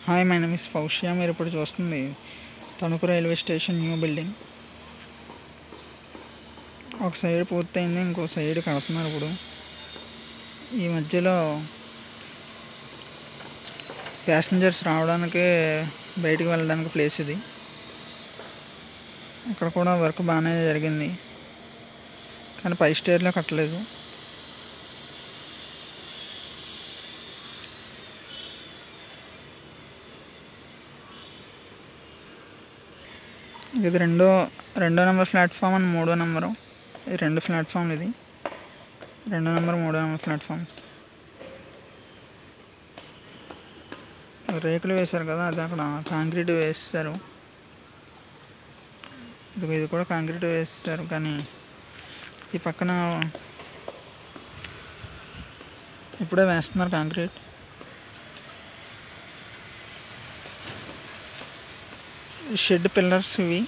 Hi, my name is Faushya. మీరు ఇప్పుడు చూస్తుంది Tanuku railway station new building. ఒక సైడ్ పూర్తయింది, ఇంకో సైడ్ కడుతున్నారు. ఇప్పుడు ఈ మధ్యలో ప్యాసింజర్స్ రావడానికి, బయటికి వెళ్ళడానికి ప్లేస్ ఇది. ఇక్కడ కూడా వర్క్ బాగానే జరిగింది, కానీ పై స్టేర్లో కట్టలేదు. ఇది రెండో నెంబర్ ప్లాట్ఫామ్ అండ్ మూడో నెంబరు. ఇది రెండు ప్లాట్ఫామ్లు. ఇది 2 నెంబర్ 3 నెంబర్ ప్లాట్ఫామ్స్. రేకులు వేశారు కదా, అది అక్కడ కాంక్రీట్ వేస్తారు. ఇది కూడా కాంక్రీట్ వేస్తారు, కానీ ఈ పక్కన ఇప్పుడే వేస్తున్నారు కాంక్రీట్. షెడ్ పిల్లర్స్ ఇవి.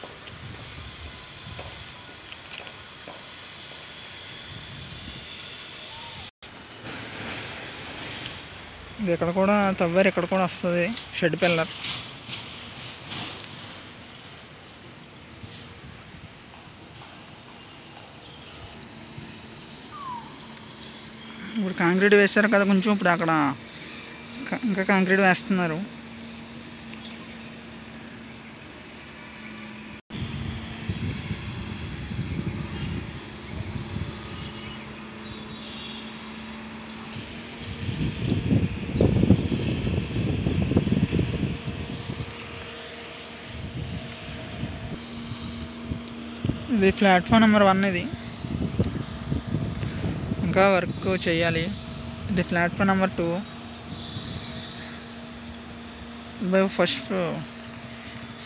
ఇది ఇక్కడ కూడా తవ్వారు, ఇక్కడ కూడా వస్తుంది షెడ్ పిల్లర్. ఇప్పుడు కాంక్రీట్ వేస్తారు కదా కొంచెం, ఇప్పుడు అక్కడ ఇంకా కాంక్రీట్ వేస్తున్నారు. ఇది ప్లాట్ఫామ్ నెంబర్ 1. ఇది ఇంకా వర్క్ చేయాలి. ఇది platform number 2. First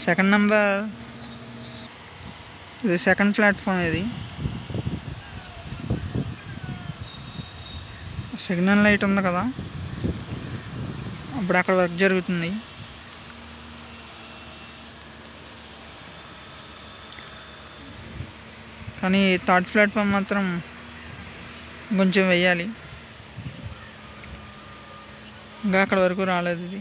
second number, ఇది సెకండ్ ప్లాట్ఫామ్. ఇది సిగ్నల్ లైట్ ఉంది కదా, అప్పుడు అక్కడ వర్క్ జరుగుతుంది. కానీ థర్డ్ ప్లాట్ఫామ్ మాత్రం కొంచెం వేయాలి, ఇంకా అక్కడ వరకు రాలేదు. ఇది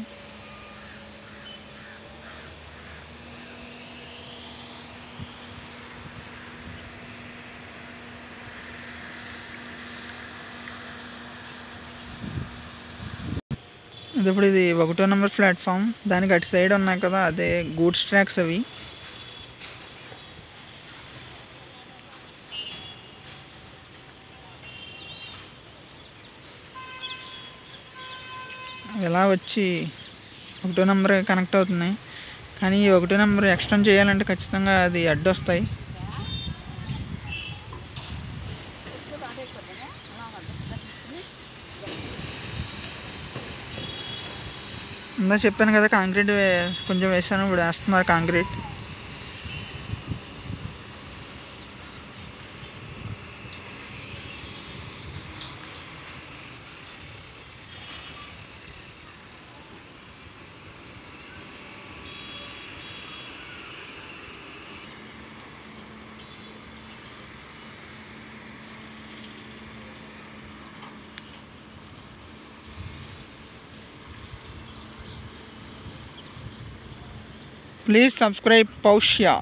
ఇప్పుడు ఇది 1వ నెంబర్ ప్లాట్ఫామ్. దానికి అటు సైడ్ ఉన్నాయి కదా, అదే గూడ్స్ ట్రాక్స్. అవి ఎలా వచ్చి 1వ నెంబర్ కనెక్ట్ అవుతున్నాయి. కానీ ఈ 1వ నెంబర్ ఎక్స్టెండ్ చేయాలంటే ఖచ్చితంగా అది అడ్డొస్తాయి. ఇందా చెప్పాను కదా, కాంక్రీట్ కొంచెం వేసాను, ఇప్పుడు వేస్తున్నారు కాంక్రీట్. Please subscribe Faushya.